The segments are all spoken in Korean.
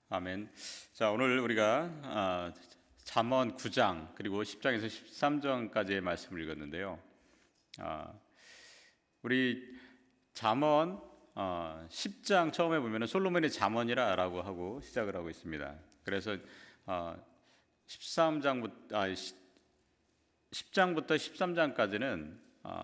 아멘. 자, 오늘 우리가 잠언 9장 그리고 10장에서 13장까지의 말씀을 읽었는데요. 우리 잠언 10장 처음에 보면은 솔로몬의 잠언이라고 하고 시작을 하고 있습니다. 그래서 10장부터 13장까지는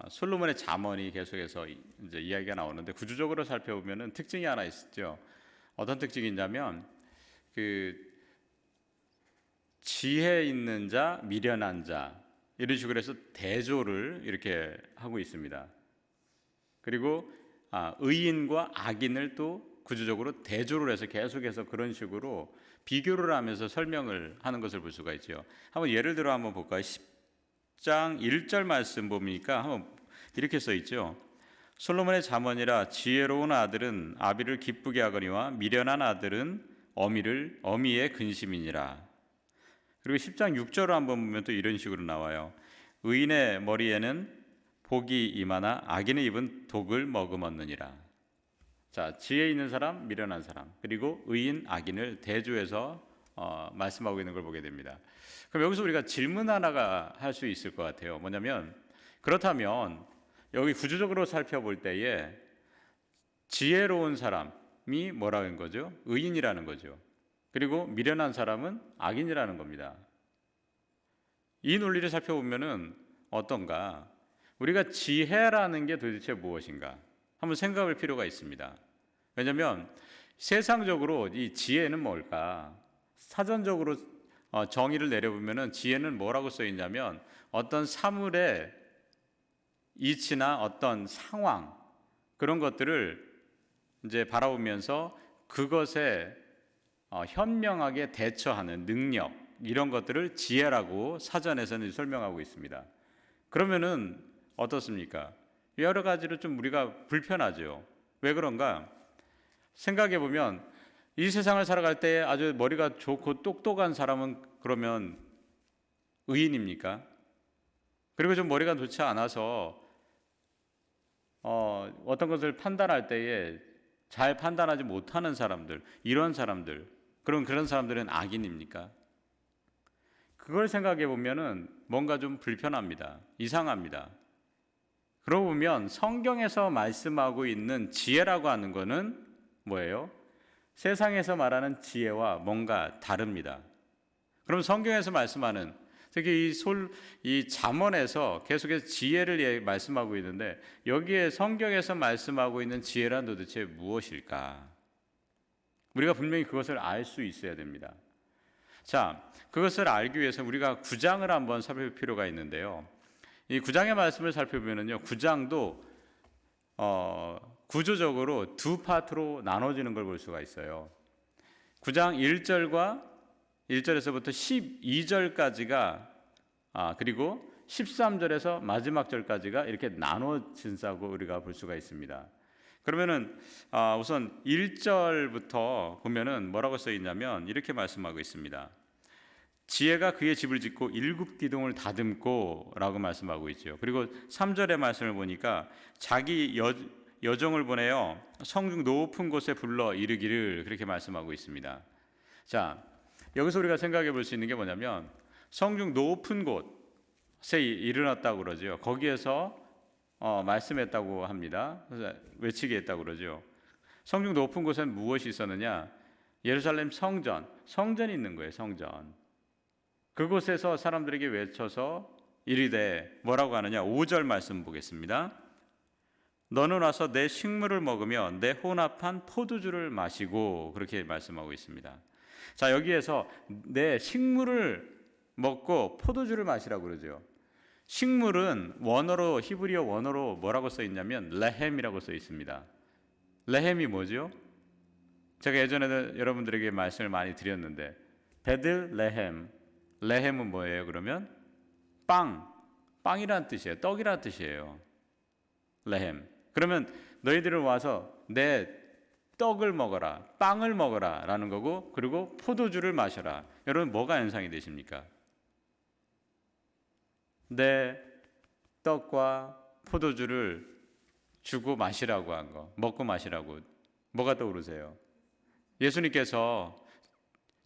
솔로몬의 잠언이 계속해서 이제 이야기가 나오는데, 구조적으로 살펴보면은 특징이 하나 있죠. 어떤 특징이 있냐면 지혜 있는 자, 미련한 자, 이런 식으로 해서 대조를 이렇게 하고 있습니다. 그리고 의인과 악인을 또 구조적으로 대조를 해서 계속해서 그런 식으로 비교를 하면서 설명을 하는 것을 볼 수가 있죠. 한번 예를 들어 한번 볼까요? 10장 1절 말씀 보니까 한번 이렇게 써 있죠. 솔로몬의 잠언이라 지혜로운 아들은 아비를 기쁘게 하거니와 미련한 아들은 어미의 근심이니라. 그리고 10장 6절을 한번 보면 또 이런 식으로 나와요. 의인의 머리에는 복이 임하나 악인의 입은 독을 머금었느니라. 자, 지혜 있는 사람, 미련한 사람, 그리고 의인, 악인을 대조해서 말씀하고 있는 걸 보게 됩니다. 그럼 여기서 우리가 질문 하나가 할 수 있을 것 같아요. 뭐냐면, 그렇다면 여기 구조적으로 살펴볼 때에 지혜로운 사람이 뭐라는 거죠? 의인이라는 거죠. 그리고 미련한 사람은 악인이라는 겁니다. 이 논리를 살펴보면은 어떤가? 우리가 지혜라는 게 도대체 무엇인가? 한번 생각할 필요가 있습니다. 왜냐하면 세상적으로 이 지혜는 뭘까? 사전적으로 정의를 내려보면은 지혜는 뭐라고 써 있냐면, 어떤 사물의 이치나 어떤 상황, 그런 것들을 이제 바라보면서 그것에 현명하게 대처하는 능력, 이런 것들을 지혜라고 사전에서는 설명하고 있습니다. 그러면은 어떻습니까? 여러 가지로 좀 우리가 불편하죠. 왜 그런가? 생각해 보면 이 세상을 살아갈 때 아주 머리가 좋고 똑똑한 사람은 그러면 의인입니까? 그리고 좀 머리가 좋지 않아서 어떤 것을 판단할 때에 잘 판단하지 못하는 사람들, 이런 사람들, 그런 사람들은 악인입니까? 그걸 생각해 보면은 뭔가 좀 불편합니다. 이상합니다. 그러고 보면 성경에서 말씀하고 있는 지혜라고 하는 거는 뭐예요? 세상에서 말하는 지혜와 뭔가 다릅니다. 그럼 성경에서 말씀하는, 특히 이 잠언에서 계속해서 지혜를 말씀하고 있는데, 여기에 성경에서 말씀하고 있는 지혜란 도대체 무엇일까? 우리가 분명히 그것을 알 수 있어야 됩니다. 자, 그것을 알기 위해서 우리가 9장을 한번 살펴볼 필요가 있는데요. 이 9장의 말씀을 살펴보면요, 9장도 구조적으로 두 파트로 나눠지는 걸 볼 수가 있어요. 9장 1절에서부터 12절까지가 그리고 13절에서 마지막 절까지가 이렇게 나눠진다고 우리가 볼 수가 있습니다. 그러면은 우선 1절부터 보면은 뭐라고 써 있냐면 이렇게 말씀하고 있습니다. 지혜가 그의 집을 짓고 7기둥을 다듬고 라고 말씀하고 있죠. 그리고 3절의 말씀을 보니까 자기 여종을 보내어 성중 높은 곳에 불러 이르기를, 그렇게 말씀하고 있습니다. 자, 여기서 우리가 생각해 볼 수 있는 게 뭐냐면, 성중 높은 곳에 이르렀다고 그러죠. 거기에서 말씀했다고 합니다. 그래서 외치게 했다고 그러죠. 성중 높은 곳엔 무엇이 있었느냐? 예루살렘 성전이 있는 거예요. 성전. 그곳에서 사람들에게 외쳐서 이르되, 뭐라고 하느냐? 5절 말씀 보겠습니다. 너는 와서 내 식물을 먹으며 내 혼합한 포도주를 마시고, 그렇게 말씀하고 있습니다. 자, 여기에서 내 식물을 먹고 포도주를 마시라고 그러죠. 식물은 히브리어 원어로 뭐라고 써 있냐면 레헴이라고 써 있습니다. 레헴이 뭐죠? 제가 예전에도 여러분들에게 말씀을 많이 드렸는데, 베들 레헴은 뭐예요? 그러면 빵이라는 뜻이에요. 떡이라는 뜻이에요. 레헴. 그러면 너희들은 와서 내 떡을 먹어라, 빵을 먹어라 라는 거고, 그리고 포도주를 마셔라. 여러분, 뭐가 연상이 되십니까? 내 떡과 포도주를 주고 마시라고 한 거, 먹고 마시라고, 뭐가 떠오르세요? 예수님께서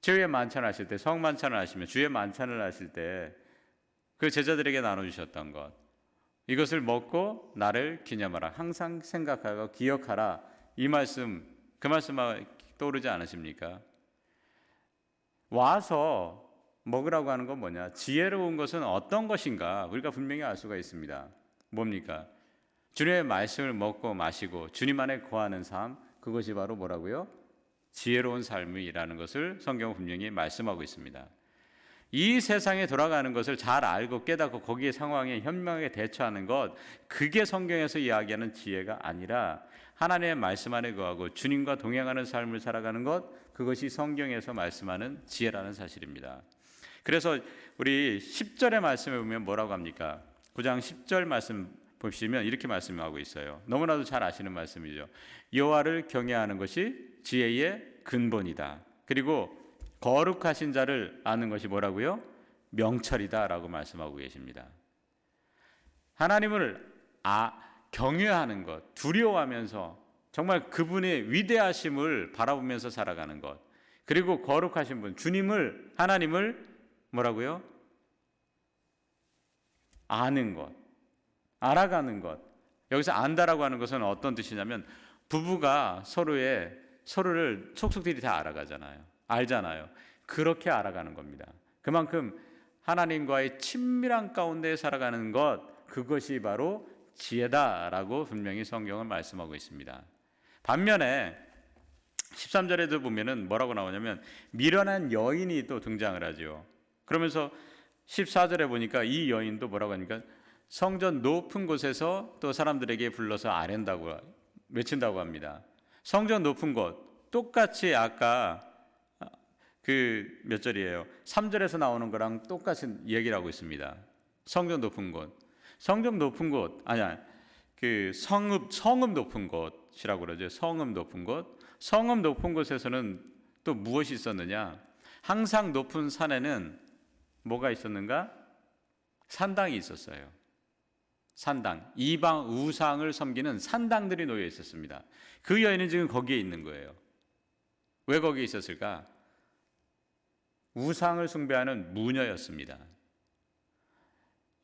주의 만찬을 하실 때, 성만찬을 하시면 주의 만찬을 하실 때 그 제자들에게 나눠주셨던 것, 이것을 먹고 나를 기념하라, 항상 생각하고 기억하라, 이 말씀, 그 말씀 떠오르지 않으십니까? 와서 먹으라고 하는 건 뭐냐? 지혜로운 것은 어떤 것인가? 우리가 분명히 알 수가 있습니다. 뭡니까? 주님의 말씀을 먹고 마시고 주님 안에 거하는 삶, 그것이 바로 뭐라고요? 지혜로운 삶이라는 것을 성경은 분명히 말씀하고 있습니다. 이 세상에 돌아가는 것을 잘 알고 깨닫고 거기에 상황에 현명하게 대처하는 것, 그게 성경에서 이야기하는 지혜가 아니라 하나님의 말씀 안에 거하고 주님과 동행하는 삶을 살아가는 것, 그것이 성경에서 말씀하는 지혜라는 사실입니다. 그래서 우리 10절의 말씀에 보면 뭐라고 합니까? 9장 10절 말씀 보시면 이렇게 말씀하고 있어요. 너무나도 잘 아시는 말씀이죠. 여호와를 경외하는 것이 지혜의 근본이다. 그리고 거룩하신 자를 아는 것이 뭐라고요? 명철이다라고 말씀하고 계십니다. 하나님을 경외하는 것, 두려워하면서 정말 그분의 위대하심을 바라보면서 살아가는 것, 그리고 거룩하신 분, 주님을, 하나님을 뭐라고요? 아는 것, 알아가는 것. 여기서 안다라고 하는 것은 어떤 뜻이냐면 부부가 서로를 촉촉들이 다 알아가잖아요. 알잖아요. 그렇게 알아가는 겁니다. 그만큼 하나님과의 친밀한 가운데 살아가는 것, 그것이 바로 지혜다라고 분명히 성경은 말씀하고 있습니다. 반면에 13절에도 보면은 뭐라고 나오냐면 미련한 여인이 또 등장을 하죠. 그러면서 14절에 보니까 이 여인도 뭐라고 하니까 성전 높은 곳에서 또 사람들에게 불러서 아랜다고 외친다고 합니다. 성전 높은 곳, 똑같이 아까 그 몇 절이에요? 3절에서 나오는 거랑 똑같이 얘기를 하고 있습니다. 성전 높은 곳, 성전 높은 곳, 아니야, 그 성읍 높은 곳이라고 그러죠. 성읍 높은 곳. 성읍 높은 곳에서는 또 무엇이 있었느냐? 항상 높은 산에는 뭐가 있었는가? 산당이 있었어요. 산당, 이방 우상을 섬기는 산당들이 놓여 있었습니다. 그 여인은 지금 거기에 있는 거예요. 왜 거기에 있었을까? 우상을 숭배하는 무녀였습니다.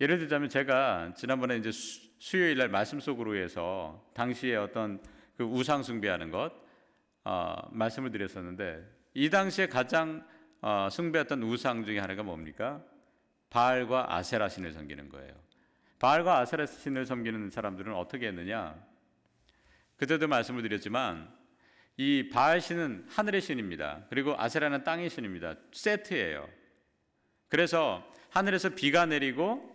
예를 들자면 제가 지난번에 이제 수요일 날 말씀 속으로 해서 당시에 어떤 그 우상 숭배하는 것 말씀을 드렸었는데, 이 당시에 가장 숭배했던 우상 중에 하나가 뭡니까? 바알과 아세라 신을 섬기는 거예요. 바알과 아세라 신을 섬기는 사람들은 어떻게 했느냐? 그때도 말씀을 드렸지만 이 바알 신은 하늘의 신입니다. 그리고 아세라는 땅의 신입니다. 세트예요. 그래서 하늘에서 비가 내리고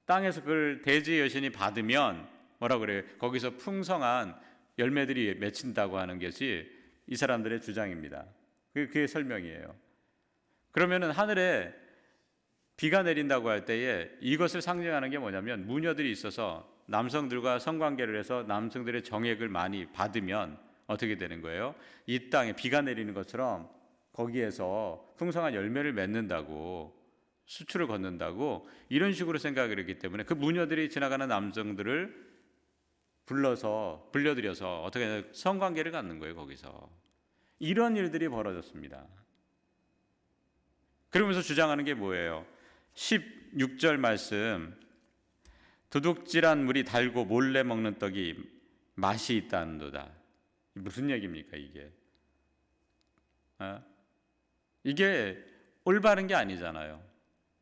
땅에서 그걸 대지의 여신이 받으면 뭐라고 그래요? 거기서 풍성한 열매들이 맺힌다고 하는 것이 이 사람들의 주장입니다. 그게 설명이에요. 그러면은 하늘에 비가 내린다고 할 때에 이것을 상징하는 게 뭐냐면 무녀들이 있어서 남성들과 성관계를 해서 남성들의 정액을 많이 받으면 어떻게 되는 거예요? 이 땅에 비가 내리는 것처럼 거기에서 풍성한 열매를 맺는다고, 수출을 걷는다고, 이런 식으로 생각을 했기 때문에 그 무녀들이 지나가는 남성들을 불러들여서 어떻게 성관계를 갖는 거예요. 거기서 이런 일들이 벌어졌습니다. 그러면서 주장하는 게 뭐예요? 16절 말씀, 도둑질한 물이 달고 몰래 먹는 떡이 맛이 있다는도다. 무슨 얘기입니까 이게? 이게 올바른 게 아니잖아요.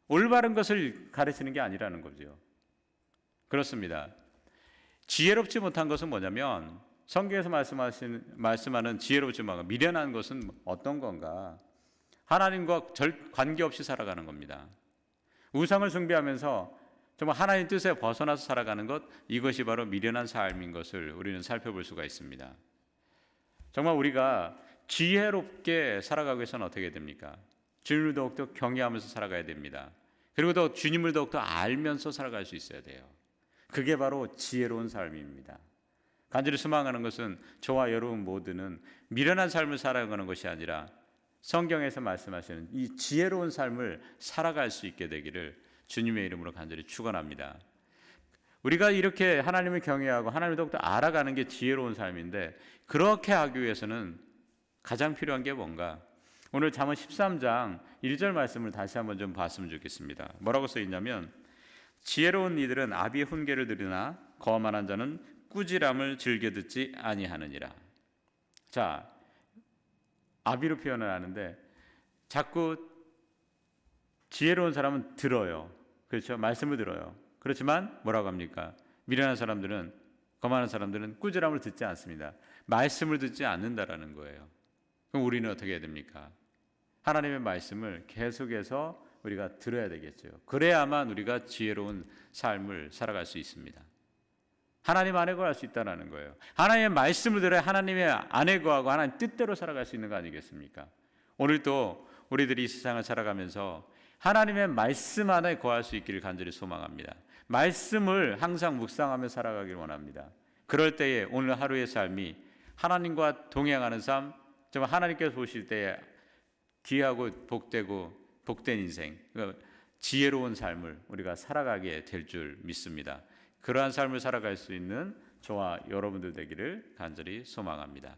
올바른 것을 가르치는 게 아니라는 거죠. 그렇습니다. 지혜롭지 못한 것은 뭐냐면 성경에서 말씀하는 지혜롭지 못한 미련한 것은 어떤 건가? 하나님과 관계없이 살아가는 겁니다. 우상을 숭배하면서 정말 하나님 뜻에 벗어나서 살아가는 것, 이것이 바로 미련한 삶인 것을 우리는 살펴볼 수가 있습니다. 정말 우리가 지혜롭게 살아가기 위해서는 어떻게 됩니까? 주님을 더욱더 경외하면서 살아가야 됩니다. 그리고 더 주님을 더욱더 알면서 살아갈 수 있어야 돼요. 그게 바로 지혜로운 삶입니다. 간절히 소망하는 것은 저와 여러분 모두는 미련한 삶을 살아가는 것이 아니라 성경에서 말씀하시는 이 지혜로운 삶을 살아갈 수 있게 되기를 주님의 이름으로 간절히 축원합니다. 우리가 이렇게 하나님을 경외하고 하나님을 더욱더 알아가는 게 지혜로운 삶인데, 그렇게 하기 위해서는 가장 필요한 게 뭔가? 오늘 잠언 13장 1절 말씀을 다시 한번 좀 봤으면 좋겠습니다. 뭐라고 써 있냐면 지혜로운 이들은 아비의 훈계를 들으나 거만한 자는 꾸지람을 즐겨 듣지 아니하느니라. 자, 아비로 표현을 하는데 자꾸 지혜로운 사람은 들어요. 그렇죠? 말씀을 들어요. 그렇지만 뭐라고 합니까? 미련한 사람들은, 거만한 사람들은 꾸지람을 듣지 않습니다. 말씀을 듣지 않는다라는 거예요. 그럼 우리는 어떻게 해야 됩니까? 하나님의 말씀을 계속해서 우리가 들어야 되겠죠. 그래야만 우리가 지혜로운 삶을 살아갈 수 있습니다. 하나님 안에 거할 수 있다는 거예요. 하나님의 말씀을 들어야 하나님의 안에 거하고 하나님 뜻대로 살아갈 수 있는 거 아니겠습니까? 오늘도 우리들이 이 세상을 살아가면서 하나님의 말씀 안에 거할 수 있기를 간절히 소망합니다. 말씀을 항상 묵상하며 살아가길 원합니다. 그럴 때에 오늘 하루의 삶이 하나님과 동행하는 삶, 정말 하나님께서 보실 때에 귀하고 복된 인생, 지혜로운 삶을 우리가 살아가게 될 줄 믿습니다. 그러한 삶을 살아갈 수 있는 저와 여러분들 되기를 간절히 소망합니다.